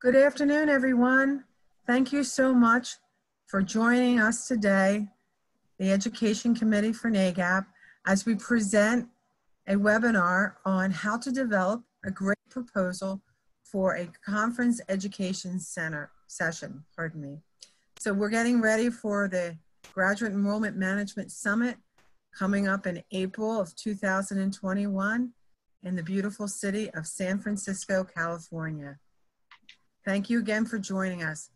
Good afternoon, everyone. Thank you so much for joining us today, the Education Committee for NAGAP, as we present a webinar on how to develop a great proposal for a conference education center session, pardon me. So we're getting ready for the Graduate Enrollment Management Summit coming up in April of 2021 in the beautiful city of San Francisco, California. Thank you again for joining us.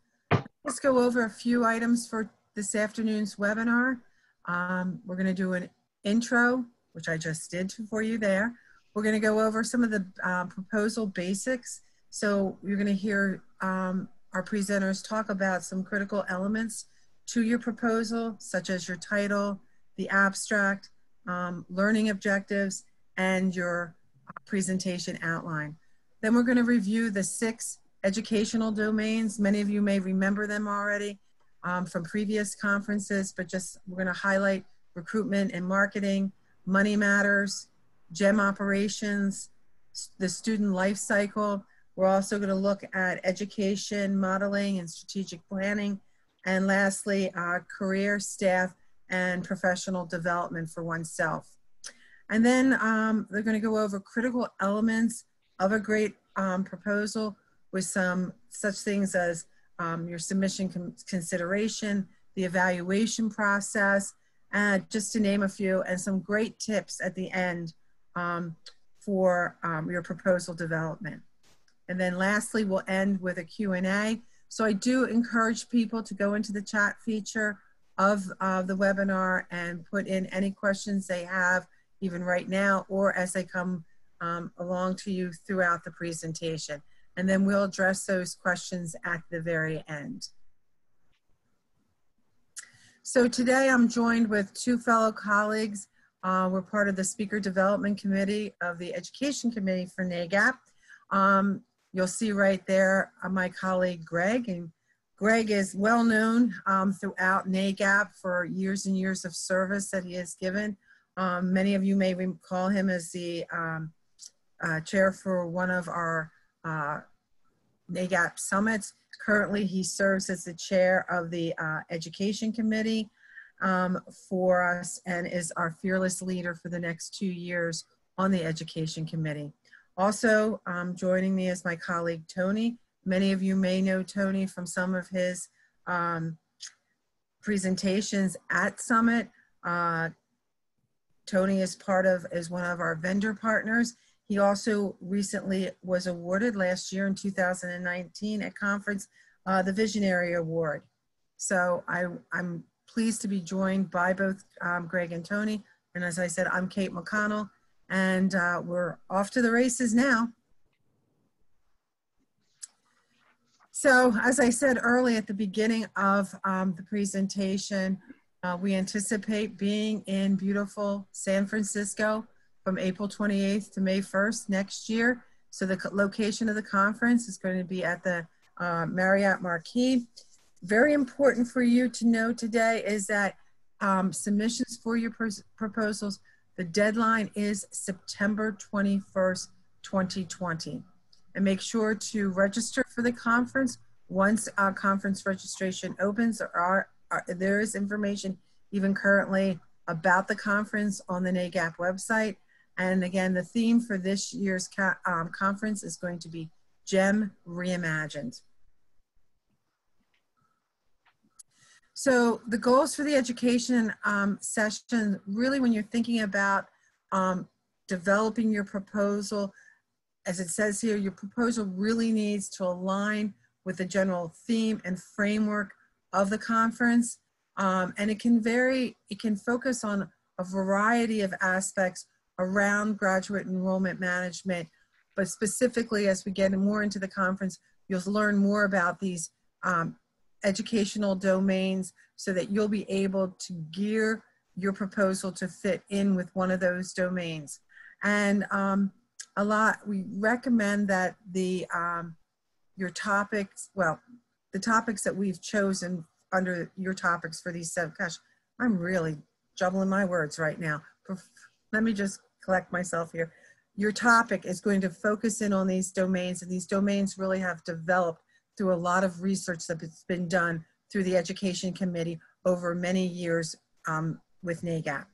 Let's go over a few items for this afternoon's webinar. We're going to do an intro, which I just did for you there. We're going to go over some of the proposal basics. So you're going to hear our presenters talk about some critical elements to your proposal, such as your title, the abstract, learning objectives, and your presentation outline. Then we're going to review the 6 educational domains. Many of you may remember them already from previous conferences, but we're going to highlight recruitment and marketing, money matters, GEM operations, the student life cycle. We're also going to look at education, modeling, and strategic planning. And lastly, career, staff, and professional development for oneself. And then they're going to go over critical elements of a great proposal, with some such things as your submission consideration, the evaluation process, just to name a few, and some great tips at the end for your proposal development. And then lastly, we'll end with a Q&A. So I do encourage people to go into the chat feature of the webinar and put in any questions they have, even right now, or as they come along to you throughout the presentation. And then we'll address those questions at the very end. So today I'm joined with 2 fellow colleagues. We're part of the Speaker Development Committee of the Education Committee for NAGAP. You'll see right there my colleague Greg, and Greg is well known throughout NAGAP for years and years of service that he has given. Many of you may recall him as the chair for one of our NAGAP summits. Currently, he serves as the chair of the Education Committee for us and is our fearless leader for the next 2 years on the Education Committee. Also joining me is my colleague Tony. Many of you may know Tony from some of his presentations at Summit. Tony is one of our vendor partners. He also recently was awarded last year in 2019 at conference the Visionary Award. So I'm pleased to be joined by both Greg and Tony. And as I said, I'm Kate McConnell, and we're off to the races now. So as I said early at the beginning of the presentation, we anticipate being in beautiful San Francisco from April 28th to May 1st next year. So the location of the conference is going to be at the Marriott Marquis. Very important for you to know today is that submissions for your proposals, the deadline is September 21st, 2020. And make sure to register for the conference. Once conference registration opens, there is information even currently about the conference on the NAGAP website. And again, the theme for this year's conference is going to be GEM Reimagined. So the goals for the education session, really when you're thinking about developing your proposal, as it says here, your proposal really needs to align with the general theme and framework of the conference. And it can focus on a variety of aspects around graduate enrollment management, but specifically as we get more into the conference, you'll learn more about these educational domains so that you'll be able to gear your proposal to fit in with one of those domains. And we recommend that the topics that we've chosen under your topics for these gosh, I'm really jumbling my words right now. Let me just collect myself here. Your topic is going to focus in on these domains, and these domains really have developed through a lot of research that's been done through the Education Committee over many years with NAGAP.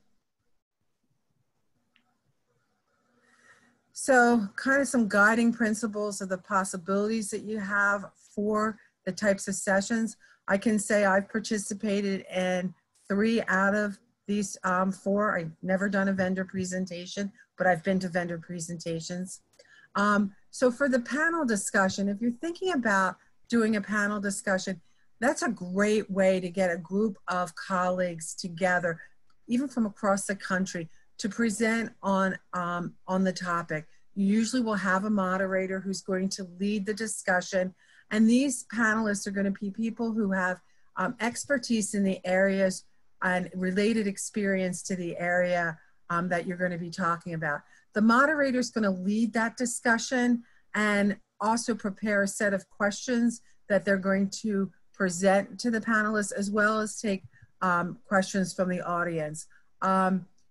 So kind of some guiding principles of the possibilities that you have for the types of sessions. I can say I've participated in 3 out of these 4. I've never done a vendor presentation, but I've been to vendor presentations. So for the panel discussion, if you're thinking about doing a panel discussion, that's a great way to get a group of colleagues together, even from across the country, to present on the topic. You usually will have a moderator who's going to lead the discussion, and these panelists are going to be people who have expertise in the areas and related experience to the area that you're going to be talking about. The moderator is going to lead that discussion and also prepare a set of questions that they're going to present to the panelists, as well as take questions from the audience.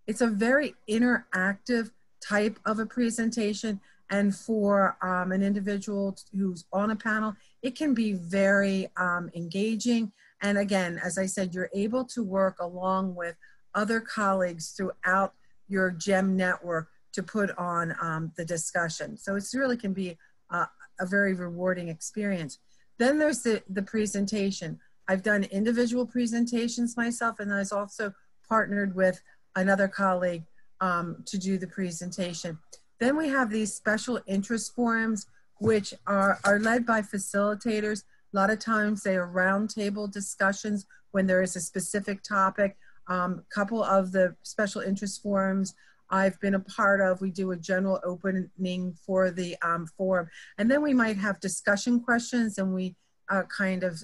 It's a very interactive type of a presentation, and for an individual who's on a panel, it can be very engaging. And again, as I said, you're able to work along with other colleagues throughout your GEM network to put on the discussion. So it really can be a very rewarding experience. Then there's the presentation. I've done individual presentations myself, and I've also partnered with another colleague to do the presentation. Then we have these special interest forums, which are led by facilitators. A lot of times they are roundtable discussions when there is a specific topic. Couple of the special interest forums I've been a part of, we do a general opening for the forum. And then we might have discussion questions, and we kind of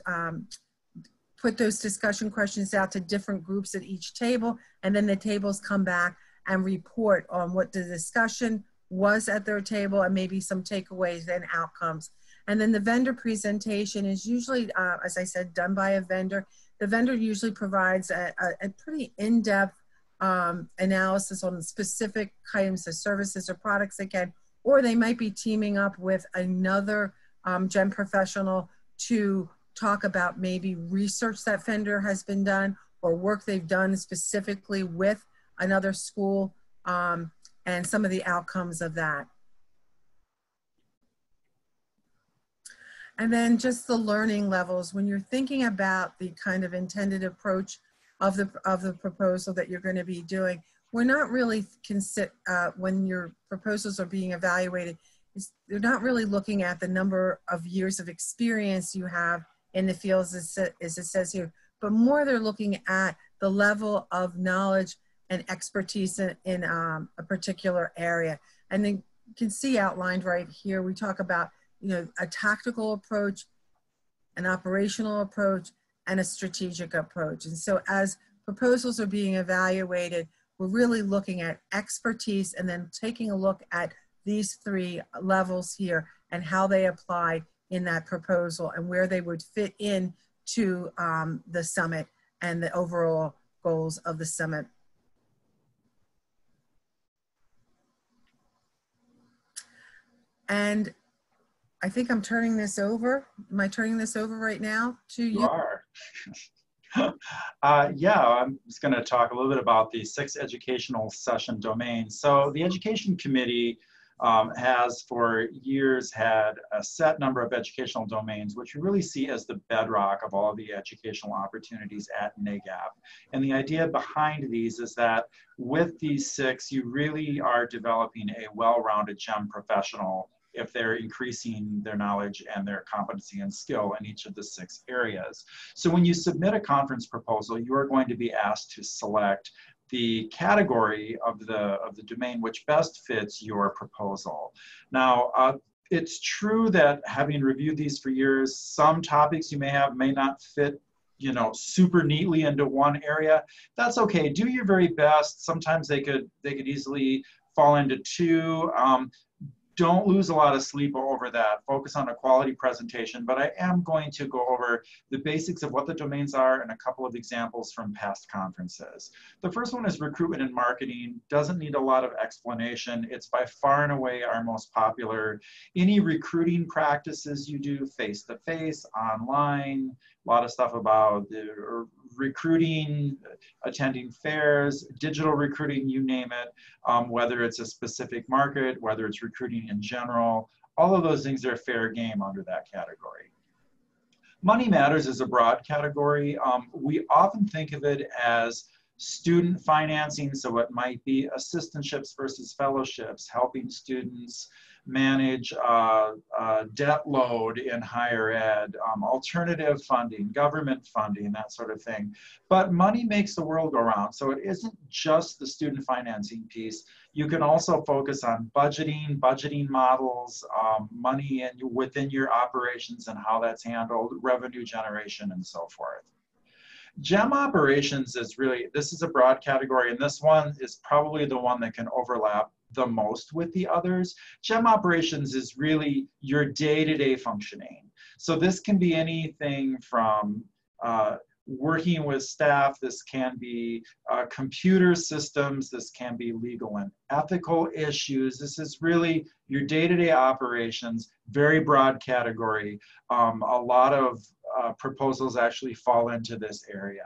put those discussion questions out to different groups at each table. And then the tables come back and report on what the discussion was at their table, and maybe some takeaways and outcomes. And then the vendor presentation is usually, as I said, done by a vendor. The vendor usually provides a pretty in-depth analysis on specific kinds of services or products again, or they might be teaming up with another GEM professional to talk about maybe research that vendor has been done or work they've done specifically with another school and some of the outcomes of that. And then just the learning levels. When you're thinking about the kind of intended approach of the proposal that you're going to be doing, we're not really when your proposals are being evaluated, they're not really looking at the number of years of experience you have in the fields as it says here, but more they're looking at the level of knowledge and expertise in a particular area. And then you can see outlined right here, we talk about, you know, a tactical approach, an operational approach, and a strategic approach. And so as proposals are being evaluated, we're really looking at expertise and then taking a look at these 3 levels here and how they apply in that proposal and where they would fit in to the summit and the overall goals of the summit. And I think I'm turning this over. Am I turning this over right now to you? You are. Yeah, I'm just going to talk a little bit about the 6 educational session domains. So the Education Committee has for years had a set number of educational domains, which we really see as the bedrock of all the educational opportunities at NAGAP. And the idea behind these is that with these 6, you really are developing a well-rounded GEM professional if they're increasing their knowledge and their competency and skill in each of the 6 areas. So when you submit a conference proposal, you are going to be asked to select the category of the domain which best fits your proposal. Now, it's true that having reviewed these for years, some topics you may have may not fit, you know, super neatly into one area. That's okay. Do your very best. Sometimes they could easily fall into 2. don't lose a lot of sleep over that. Focus on a quality presentation, but I am going to go over the basics of what the domains are and a couple of examples from past conferences. The first one is recruitment and marketing. Doesn't need a lot of explanation. It's by far and away our most popular. Any recruiting practices you do face-to-face, online, a lot of stuff about the recruiting, attending fairs, digital recruiting, you name it, whether it's a specific market, whether it's recruiting in general, all of those things are fair game under that category. Money Matters is a broad category. We often think of it as student financing, so it might be assistantships versus fellowships, helping students manage debt load in higher ed, alternative funding, government funding, that sort of thing. But money makes the world go round, so it isn't just the student financing piece. You can also focus on budgeting models, money within your operations and how that's handled, revenue generation, and so forth. GEM operations is really, this is a broad category, and this one is probably the one that can overlap the most with the others. GEM operations is really your day-to-day functioning. So this can be anything from working with staff, this can be computer systems, this can be legal and ethical issues. This is really your day-to-day operations, very broad category. A lot of proposals actually fall into this area.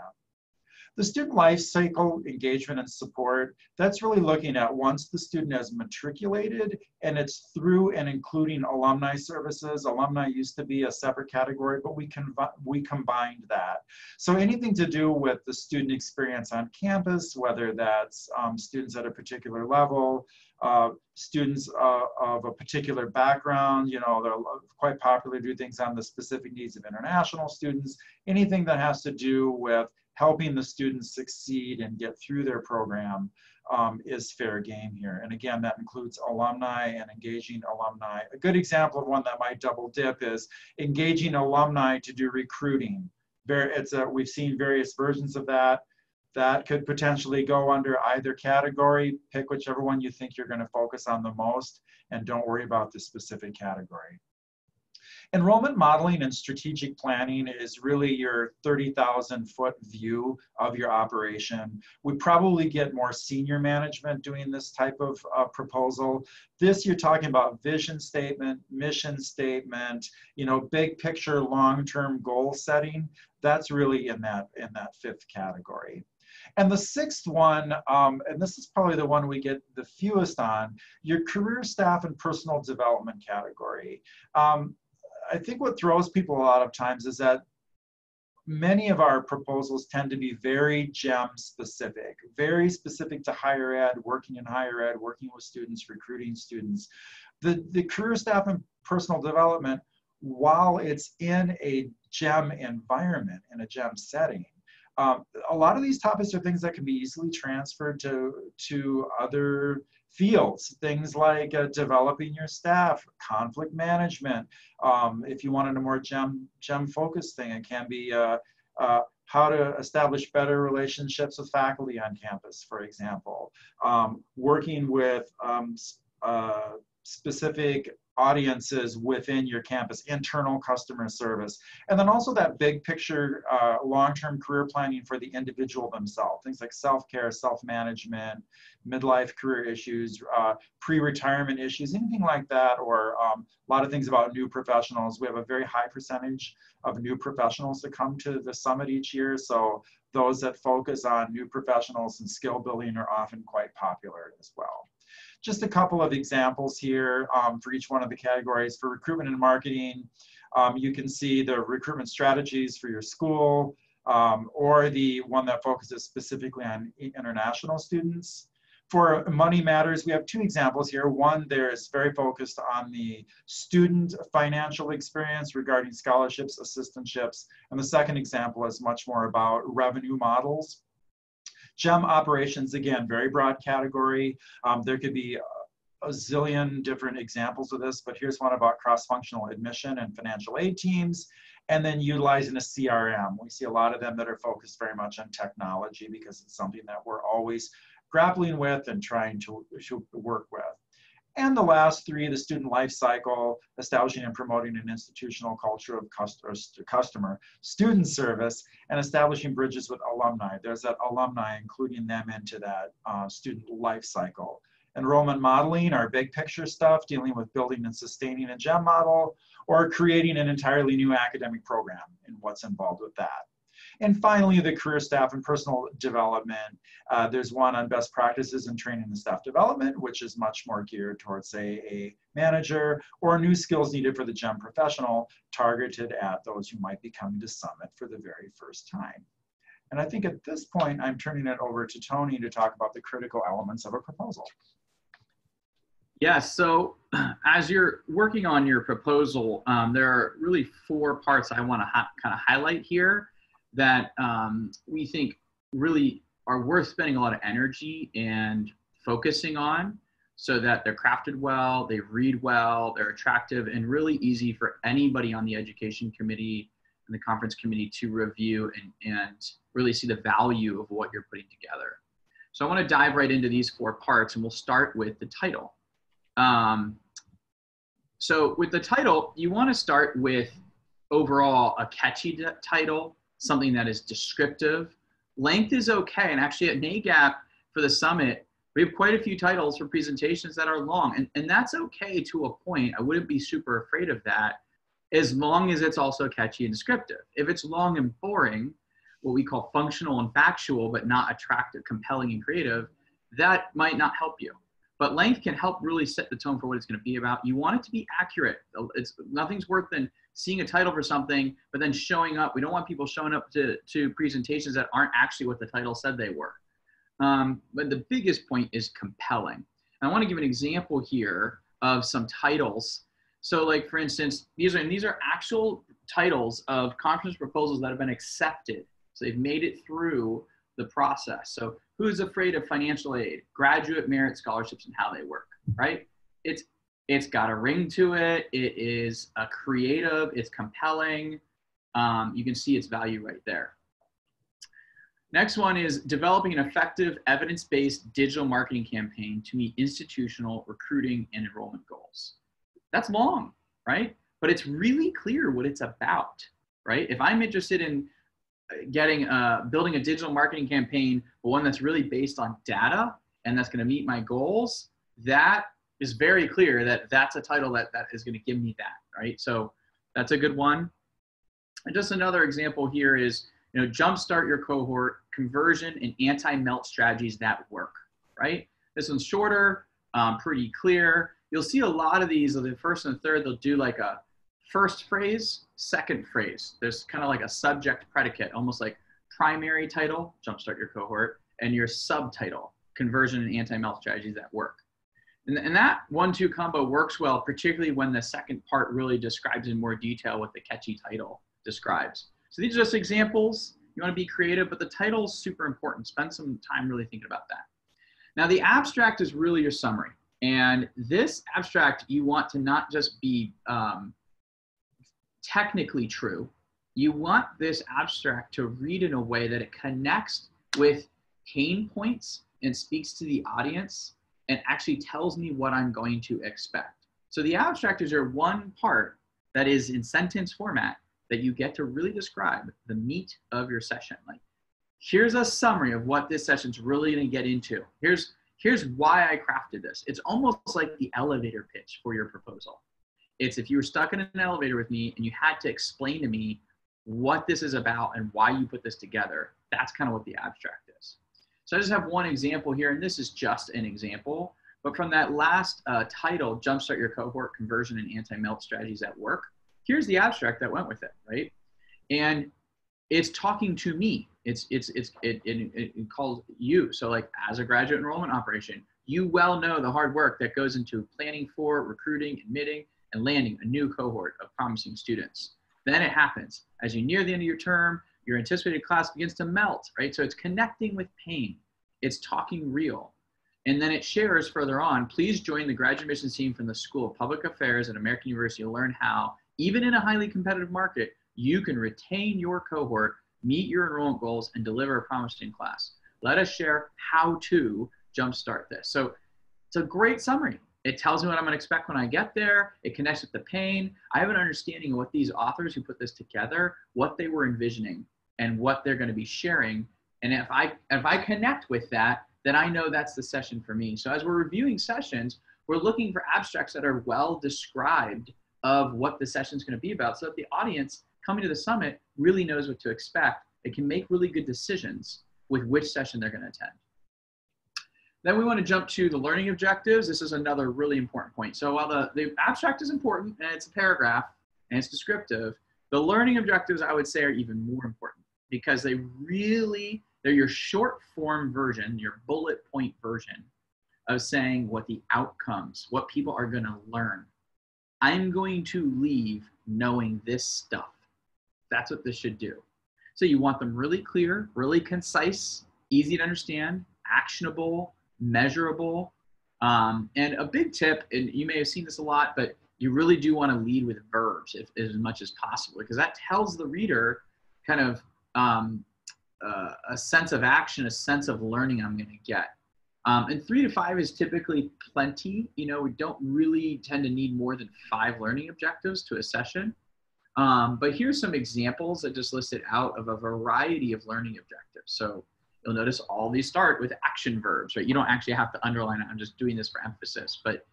The student life cycle engagement and support, that's really looking at once the student has matriculated and it's through and including alumni services. Alumni used to be a separate category, but we combined that. So anything to do with the student experience on campus, whether that's students at a particular level, students of a particular background, you know, they're quite popular to do things on the specific needs of international students, anything that has to do with helping the students succeed and get through their program is fair game here. And again, that includes alumni and engaging alumni. A good example of one that might double dip is engaging alumni to do recruiting. We've seen various versions of that. That could potentially go under either category. Pick whichever one you think you're going to focus on the most, and don't worry about the specific category. Enrollment modeling and strategic planning is really your 30,000-foot view of your operation. We probably get more senior management doing this type of proposal. This, you're talking about vision statement, mission statement, you know, big picture, long-term goal setting. That's really in that fifth category. And the sixth one, and this is probably the one we get the fewest on, your career staff and personal development category. I think what throws people a lot of times is that many of our proposals tend to be very GEM specific, very specific to higher ed, working in higher ed, working with students, recruiting students. The career staff and personal development, while it's in a GEM environment, in a GEM setting, a lot of these topics are things that can be easily transferred to other fields, things like developing your staff, conflict management. If you wanted a more GEM focused thing, it can be how to establish better relationships with faculty on campus, for example. Working with specific audiences within your campus, internal customer service, and then also that big picture long-term career planning for the individual themselves, things like self-care, self-management, midlife career issues, pre-retirement issues, anything like that, or a lot of things about new professionals. We have a very high percentage of new professionals that come to the summit each year, so those that focus on new professionals and skill building are often quite popular as well. Just a couple of examples here for each one of the categories. For recruitment and marketing, you can see the recruitment strategies for your school, or the one that focuses specifically on international students. For Money Matters, we have two examples here. One there is very focused on the student financial experience regarding scholarships, assistantships, and the second example is much more about revenue models. GEM operations, again, very broad category. There could be a zillion different examples of this, but here's one about cross-functional admission and financial aid teams, and then utilizing a CRM. We see a lot of them that are focused very much on technology because it's something that we're always grappling with and trying to work with. And the last three, the student life cycle, establishing and promoting an institutional culture of customer, student service, and establishing bridges with alumni. There's that alumni, including them into that student life cycle. Enrollment modeling, our big picture stuff, dealing with building and sustaining a GEM model, or creating an entirely new academic program and what's involved with that. And finally, the career staff and personal development. There's one on best practices in training and staff development, which is much more geared towards, say, a manager, or new skills needed for the GEM professional, targeted at those who might be coming to Summit for the very first time. And I think at this point, I'm turning it over to Tony to talk about the critical elements of a proposal. Yeah, so as you're working on your proposal, there are really 4 parts I want to kind of highlight here that we think really are worth spending a lot of energy and focusing on, so that they're crafted well, they read well, they're attractive, and really easy for anybody on the education committee and the conference committee to review and really see the value of what you're putting together. So I want to dive right into these 4 parts, and we'll start with the title. So with the title, you want to start with overall a catchy title, something that is descriptive. Length is okay, and actually at NAGAP for the summit, we have quite a few titles for presentations that are long, and that's okay to a point. I wouldn't be super afraid of that, as long as it's also catchy and descriptive. If it's long and boring, what we call functional and factual, but not attractive, compelling, and creative, that might not help you. But length can help really set the tone for what it's going to be about. You want it to be accurate. Nothing's worse than seeing a title for something, but then showing up. We don't want people showing up to presentations that aren't actually what the title said they were. But the biggest point is compelling. And I want to give an example here of some titles. So like, for instance, these are actual titles of conference proposals that have been accepted. So they've made it through the process. So who's afraid of financial aid, graduate merit scholarships, and how they work, right? It's got a ring to it. It is a creative, it's compelling. You can see its value right there. Next one is developing an effective evidence-based digital marketing campaign to meet institutional recruiting and enrollment goals. That's long, right? But it's really clear what it's about, right? If I'm interested in building a digital marketing campaign, but one that's really based on data and that's going to meet my goals, that is very clear that that's a title that is going to give me that, right? So that's a good one. And just another example here is, jumpstart your cohort, conversion and anti-melt strategies that work, right? This one's shorter, pretty clear. You'll see a lot of these, the first and third, they'll do like a first phrase, second phrase. There's kind of like a subject predicate, almost like primary title, jumpstart your cohort, and your subtitle, conversion and anti-melt strategies that work. And that 1-2 combo works well, particularly when the second part really describes in more detail what the catchy title describes. So these are just examples. You want to be creative, but the title is super important. Spend some time really thinking about that. Now the abstract is really your summary. And this abstract, you want to not just be technically true. You want this abstract to read in a way that it connects with pain points and speaks to the audience and actually tells me what I'm going to expect. So the abstract is your one part that is in sentence format that you get to really describe the meat of your session. Like, here's a summary of what this session's really going to get into. Here's why I crafted this. It's almost like the elevator pitch for your proposal. It's if you were stuck in an elevator with me and you had to explain to me what this is about and why you put this together, that's kind of what the abstract is. So I just have one example here, and this is just an example, but from that last title, Jumpstart Your Cohort, Conversion and Anti-Melt Strategies at Work, here's the abstract that went with it, right? And it's talking to me. It calls you. So like, as a graduate enrollment operation, you well know the hard work that goes into planning for, recruiting, admitting, and landing a new cohort of promising students. Then it happens. As you near the end of your term, your anticipated class begins to melt, right? So it's connecting with pain. It's talking real. And then it shares further on, please join the graduate admissions team from the School of Public Affairs at American University to learn how, even in a highly competitive market, you can retain your cohort, meet your enrollment goals, and deliver a promising class. Let us share how to jumpstart this. So it's a great summary. It tells me what I'm going to expect when I get there. It connects with the pain. I have an understanding of what these authors who put this together, what they were envisioning and what they're going to be sharing. And if I connect with that, then I know that's the session for me. So as we're reviewing sessions, we're looking for abstracts that are well described of what the session is going to be about, so that the audience coming to the summit really knows what to expect. It can make really good decisions with which session they're going to attend. Then we want to jump to the learning objectives. This is another really important point. So while the abstract is important and it's a paragraph and it's descriptive, the learning objectives I would say are even more important, because they're your short form version, your bullet point version of saying what the outcomes, what people are going to learn. I'm going to leave knowing this stuff. That's what this should do. So you want them really clear, really concise, easy to understand, actionable, measurable. And a big tip, and you may have seen this a lot, but you really do want to lead with verbs as much as possible, because that tells the reader kind of a sense of action, a sense of learning I'm going to get. And 3 to 5 is typically plenty. You know, we don't really tend to need more than 5 learning objectives to a session. But here's some examples that just listed out of a variety of learning objectives. So you'll notice all these start with action verbs, right? You don't actually have to underline it. I'm just doing this for emphasis. But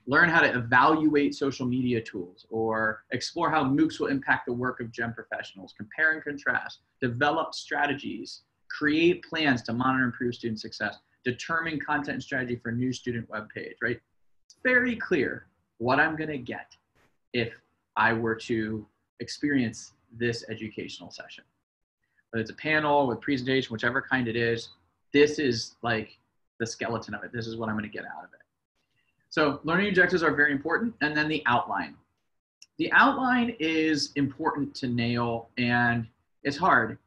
learn how to evaluate social media tools, or explore how MOOCs will impact the work of GEM professionals, compare and contrast, develop strategies, create plans to monitor and improve student success, determine content and strategy for a new student web page, right? It's very clear what I'm going to get if I were to experience this educational session. Whether it's a panel with presentation, whichever kind it is, this is like the skeleton of it. This is what I'm going to get out of it. So learning objectives are very important. And then the outline. The outline is important to nail, and it's hard.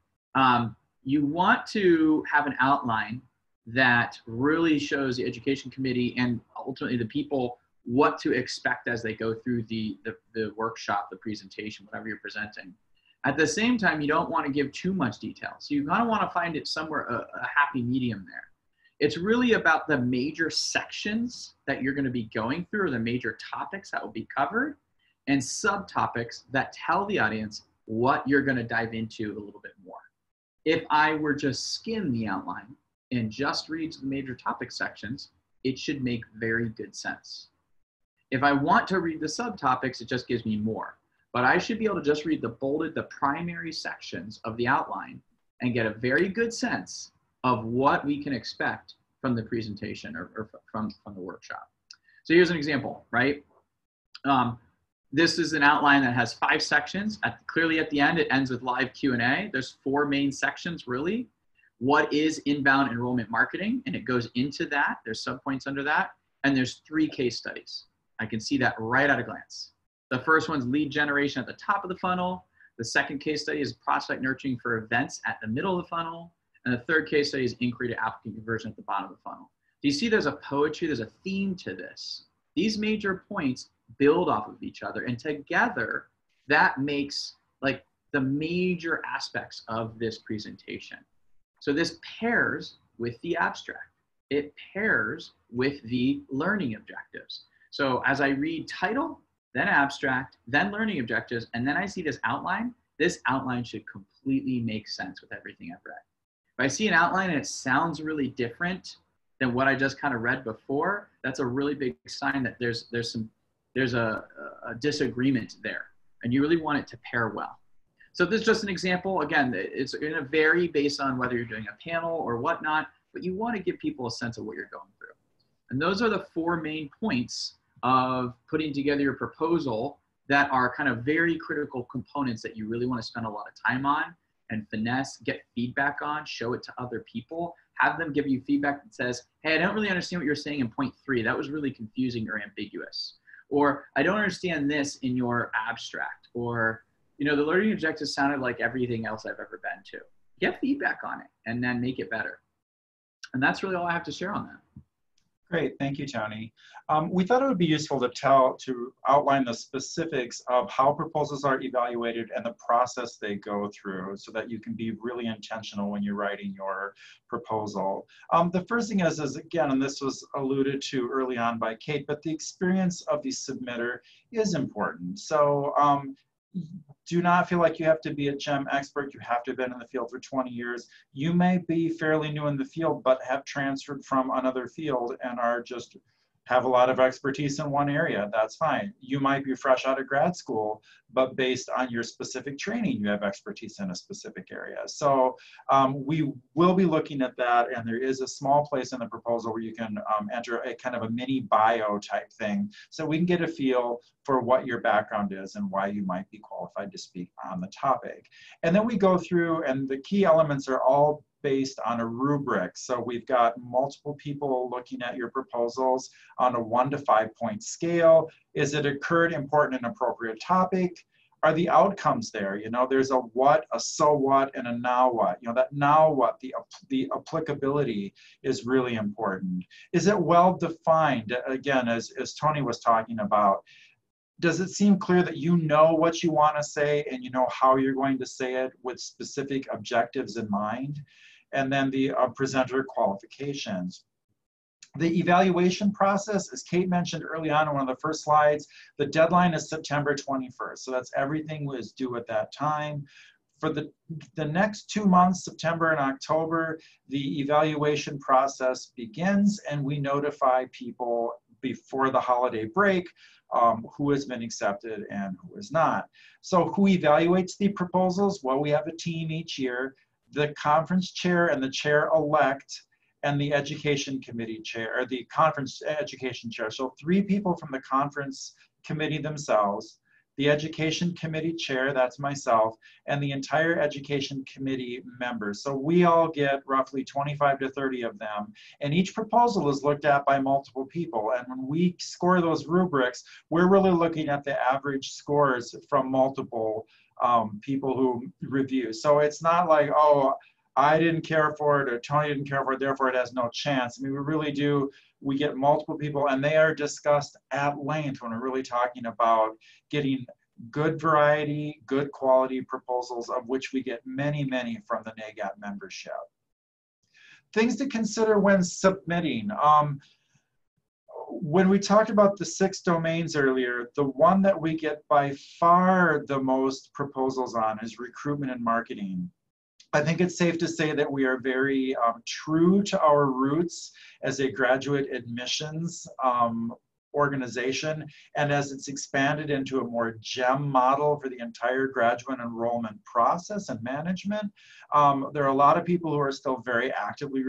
You want to have an outline that really shows the education committee and ultimately the people what to expect as they go through the workshop, the presentation, whatever you're presenting. At the same time, you don't want to give too much detail. So you kind of want to find it somewhere, a happy medium there. It's really about the major sections that you're going to be going through, or the major topics that will be covered, and subtopics that tell the audience what you're going to dive into a little bit more. If I were just skim the outline and just read the major topic sections, it should make very good sense. If I want to read the subtopics, it just gives me more. But I should be able to just read the bolded, the primary sections of the outline and get a very good sense of what we can expect from the presentation or from the workshop. So here's an example, right? This is an outline that has 5 sections. Clearly at the end, it ends with live Q&A. There's 4 main sections, really. What is inbound enrollment marketing? And it goes into that. There's subpoints under that. And there's 3 case studies. I can see that right at a glance. The first one's lead generation at the top of the funnel. The second case study is prospect nurturing for events at the middle of the funnel. And the third case study is inquiry to applicant conversion at the bottom of the funnel. Do you see there's a poetry, there's a theme to this? These major points build off of each other, and together that makes like the major aspects of this presentation. So this pairs with the abstract. It pairs with the learning objectives. So as I read title, then abstract, then learning objectives, and then I see this outline should completely make sense with everything I've read. If I see an outline and it sounds really different than what I just kind of read before, that's a really big sign that there's a disagreement there, and you really want it to pair well. So this is just an example. Again, it's going to vary based on whether you're doing a panel or whatnot, but you want to give people a sense of what you're going through. And those are the 4 main points of putting together your proposal that are kind of very critical components that you really want to spend a lot of time on and finesse, get feedback on, show it to other people, have them give you feedback that says, hey, I don't really understand what you're saying in point 3. That was really confusing or ambiguous. Or I don't understand this in your abstract. Or, you know, the learning objectives sounded like everything else I've ever been to. Get feedback on it and then make it better. And that's really all I have to share on that. Great, thank you, Tony. We thought it would be useful to outline the specifics of how proposals are evaluated and the process they go through so that you can be really intentional when you're writing your proposal. The first thing is again, and this was alluded to early on by Kate, but the experience of the submitter is important. So do not feel like you have to be a GEM expert. You have to have been in the field for 20 years. You may be fairly new in the field, but have transferred from another field and are just have a lot of expertise in one area. That's fine. You might be fresh out of grad school, but based on your specific training, you have expertise in a specific area. So we will be looking at that, and there is a small place in the proposal where you can enter a kind of a mini bio type thing, so we can get a feel for what your background is and why you might be qualified to speak on the topic. And then we go through, and the key elements are all based on a rubric. So we've got multiple people looking at your proposals on a 1 to 5 point scale. Is it a current, important, and appropriate topic? Are the outcomes there? You know, there's a what, a so what, and a now what. You know, that now what, the applicability is really important. Is it well defined? Again, as Tony was talking about, does it seem clear that you know what you want to say and you know how you're going to say it with specific objectives in mind? And then the presenter qualifications. The evaluation process, as Kate mentioned early on in one of the first slides, the deadline is September 21st. So that's everything was due at that time. For the next 2 months, September and October, the evaluation process begins, and we notify people before the holiday break who has been accepted and who is not. So who evaluates the proposals? Well, we have a team each year. The conference chair and the chair-elect and the education committee chair, or the conference education chair. So 3 people from the conference committee themselves, the education committee chair, that's myself, and the entire education committee members. So we all get roughly 25 to 30 of them, and each proposal is looked at by multiple people. And when we score those rubrics, we're really looking at the average scores from multiple people who review. So it's not like, oh, I didn't care for it or Tony didn't care for it, therefore it has no chance. I mean, we really do, we get multiple people, and they are discussed at length when we're really talking about getting good variety, good quality proposals, of which we get many, many from the NAGAP membership. Things to consider when submitting. When we talked about the 6 domains earlier, the one that we get by far the most proposals on is recruitment and marketing. I think it's safe to say that we are very true to our roots as a graduate admissions organization, and as it's expanded into a more GEM model for the entire graduate enrollment process and management, there are a lot of people who are still very actively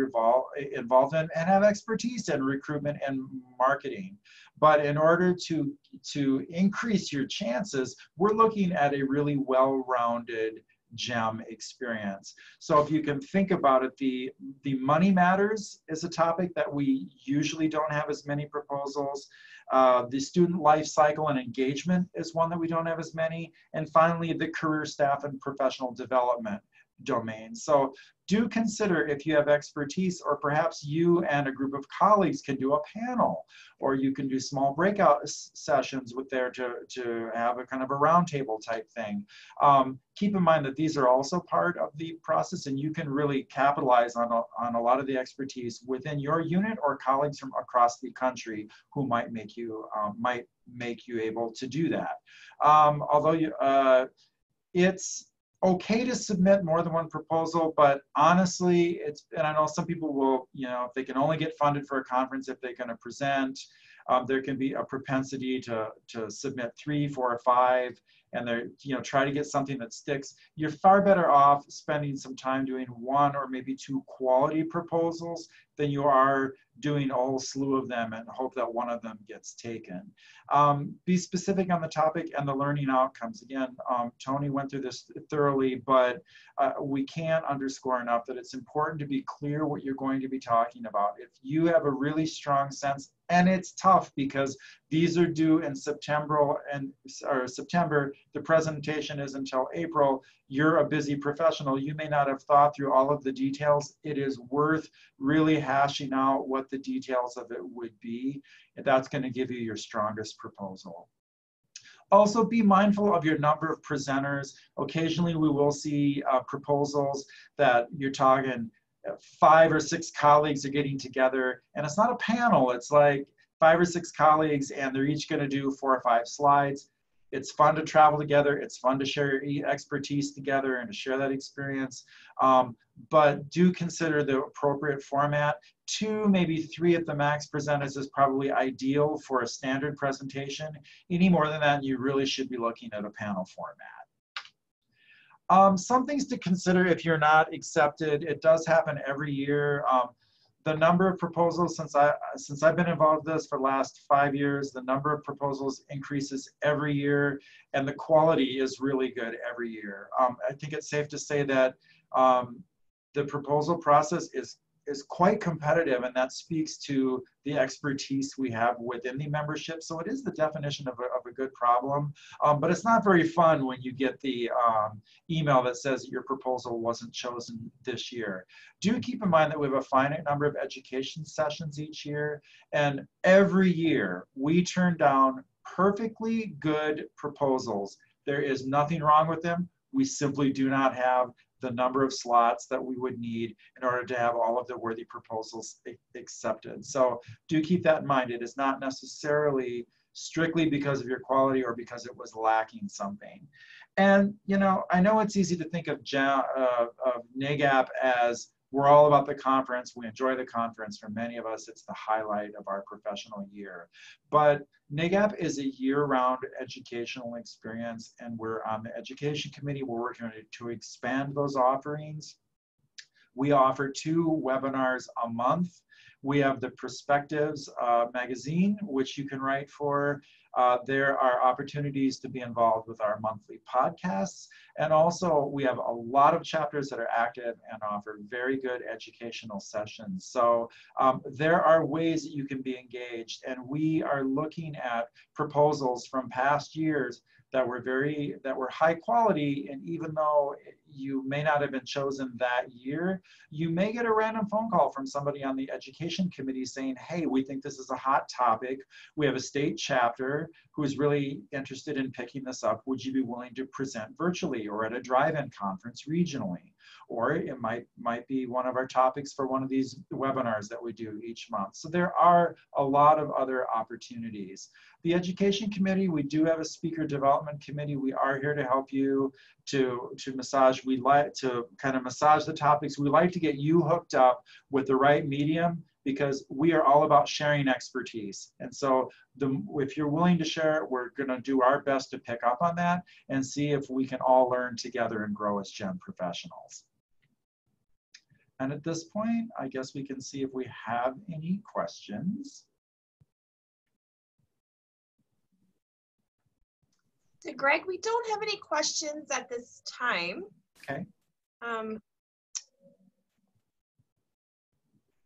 involved in and have expertise in recruitment and marketing. But in order to increase your chances, we're looking at a really well-rounded GEM experience. So if you can think about it, the money matters is a topic that we usually don't have as many proposals. The student life cycle and engagement is one that we don't have as many. And finally, the career staff and professional development domain. So do consider if you have expertise, or perhaps you and a group of colleagues can do a panel, or you can do small breakout sessions with there to have a kind of a roundtable type thing. Keep in mind that these are also part of the process, and you can really capitalize on a lot of the expertise within your unit or colleagues from across the country who might make you able to do that. Although it's okay to submit more than one proposal, but honestly, and I know some people will, if they can only get funded for a conference, if they're going to present, there can be a propensity to submit 3, 4, or 5, and try to get something that sticks. You're far better off spending some time doing 1 or maybe 2 quality proposals than you are doing a whole slew of them and hope that one of them gets taken. Be specific on the topic and the learning outcomes. Again, Tony went through this thoroughly, but we can't underscore enough that it's important to be clear what you're going to be talking about. If you have a really strong sense, and it's tough because these are due in September, the presentation is until April, you're a busy professional, you may not have thought through all of the details. It is worth really hashing out what what the details of it would be. That's going to give you your strongest proposal. Also, be mindful of your number of presenters. Occasionally, we will see proposals that you're talking 5 or 6 colleagues are getting together, and it's not a panel. It's like 5 or 6 colleagues, and they're each going to do 4 or 5 slides. It's fun to travel together. It's fun to share your expertise together and to share that experience. But do consider the appropriate format. 2, maybe 3 at the max presenters is probably ideal for a standard presentation. Any more than that, you really should be looking at a panel format. Some things to consider if you're not accepted. It does happen every year. The number of proposals, since I've been involved in this for the last 5 years, the number of proposals increases every year, and the quality is really good every year. I think it's safe to say that the proposal process is quite competitive, and that speaks to the expertise we have within the membership. So it is the definition of a good problem, but it's not very fun when you get the email that says your proposal wasn't chosen this year. Do keep in mind that we have a finite number of education sessions each year, and every year we turn down perfectly good proposals. There is nothing wrong with them. We simply do not have the number of slots that we would need in order to have all of the worthy proposals accepted. So do keep that in mind. It is not necessarily strictly because of your quality or because it was lacking something. And you know, I know it's easy to think of NAGAP as we're all about the conference. We enjoy the conference. For many of us, it's the highlight of our professional year. But NAGAP is a year-round educational experience, and we're on the education committee. We're working to expand those offerings. We offer 2 webinars a month. We have the Perspectives magazine, which you can write for. There are opportunities to be involved with our monthly podcasts. And also, we have a lot of chapters that are active and offer very good educational sessions. So there are ways that you can be engaged. And we are looking at proposals from past years that were high quality, and even though you may not have been chosen that year, you may get a random phone call from somebody on the education committee saying, hey, we think this is a hot topic. We have a state chapter who is really interested in picking this up. Would you be willing to present virtually or at a drive-in conference regionally? Or it might be one of our topics for one of these webinars that we do each month. So there are a lot of other opportunities. The education committee, we do have a speaker development committee. We are here to help you to massage. We like to kind of massage the topics. We like to get you hooked up with the right medium, because we are all about sharing expertise. And so if you're willing to share it, we're gonna do our best to pick up on that and see if we can all learn together and grow as GEM professionals. And at this point, I guess we can see if we have any questions. So Greg, we don't have any questions at this time. Okay.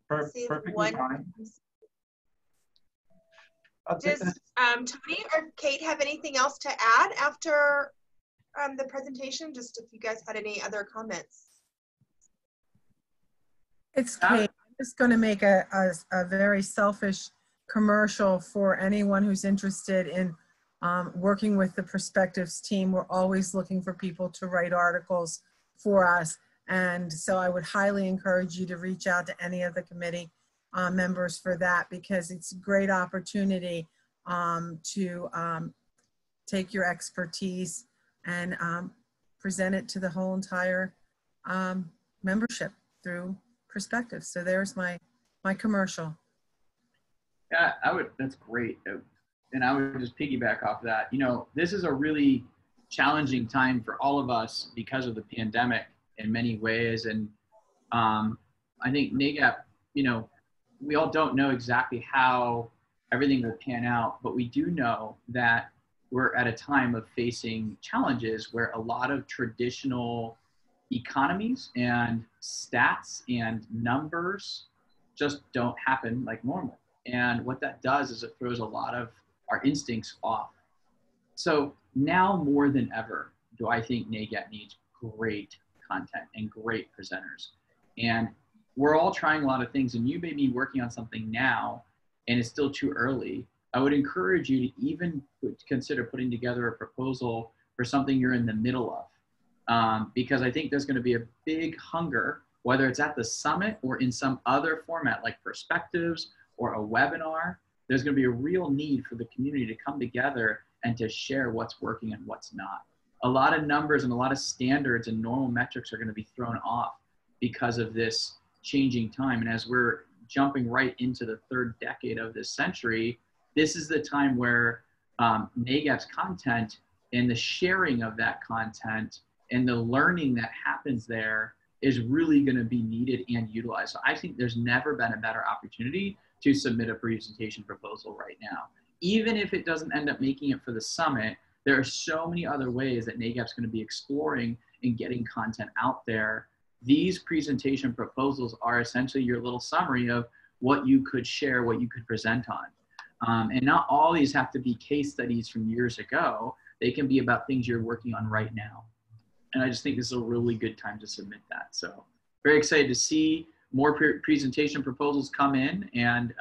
Perfectly fine. Does Tony or Kate have anything else to add after the presentation? Just if you guys had any other comments. It's Kate. I'm just going to make a very selfish commercial for anyone who's interested in working with the Perspectives team. We're always looking for people to write articles for us. And so I would highly encourage you to reach out to any of the committee members for that, because it's a great opportunity to take your expertise and present it to the whole entire membership through Perspectives. So there's my commercial. Yeah, that's great. And I would just piggyback off that. You know, this is a really challenging time for all of us because of the pandemic in many ways. And I think NAGAP, you know, we all don't know exactly how everything will pan out, but we do know that we're at a time of facing challenges where a lot of traditional economies and stats and numbers just don't happen like normal. And what that does is it throws a lot of our instincts off. So now more than ever, do I think NAGAP needs great content and great presenters. And we're all trying a lot of things, and you may be working on something now and it's still too early. I would encourage you to even consider putting together a proposal for something you're in the middle of, because I think there's going to be a big hunger, whether it's at the summit or in some other format like perspectives or a webinar. There's going to be a real need for the community to come together and to share what's working and what's not. A lot of numbers and a lot of standards and normal metrics are going to be thrown off because of this changing time. And as we're jumping right into the third decade of this century, this is the time where NAGAP's content and the sharing of that content and the learning that happens there is really going to be needed and utilized. So I think there's never been a better opportunity to submit a presentation proposal right now. Even if it doesn't end up making it for the summit, there are so many other ways that NAGAP's going to be exploring and getting content out there. These presentation proposals are essentially your little summary of what you could share, what you could present on. And not all these have to be case studies from years ago. They can be about things you're working on right now. And I just think this is a really good time to submit that. So very excited to see more presentation proposals come in and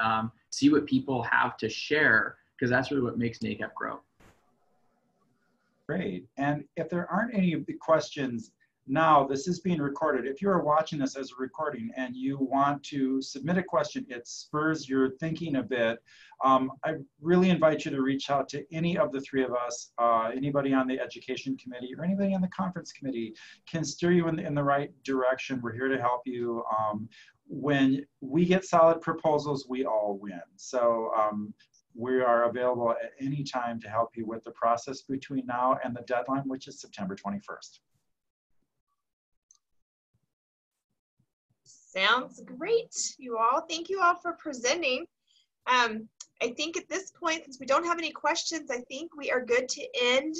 see what people have to share, because that's really what makes NAGAP grow. Great. And if there aren't any questions now, this is being recorded. If you are watching this as a recording and you want to submit a question, it spurs your thinking a bit. I really invite you to reach out to any of the three of us, anybody on the education committee or anybody on the conference committee can steer you in the right direction. We're here to help you. When we get solid proposals, we all win. So we are available at any time to help you with the process between now and the deadline, which is September 21st. Sounds great, you all. Thank you all for presenting. I think at this point, since we don't have any questions, I think we are good to end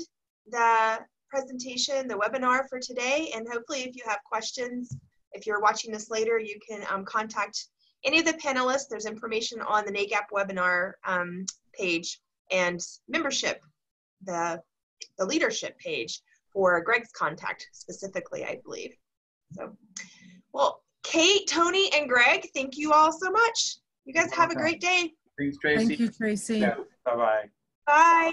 the presentation, the webinar for today. And hopefully if you have questions, if you're watching this later, you can contact any of the panelists. There's information on the NAGAP webinar page and membership, the leadership page for Greg's contact specifically, I believe. So, well, Kate, Tony, and Greg, thank you all so much. You guys have a great day. Thanks, Tracy. Thank you, Tracy. Yeah. Bye-bye. Bye.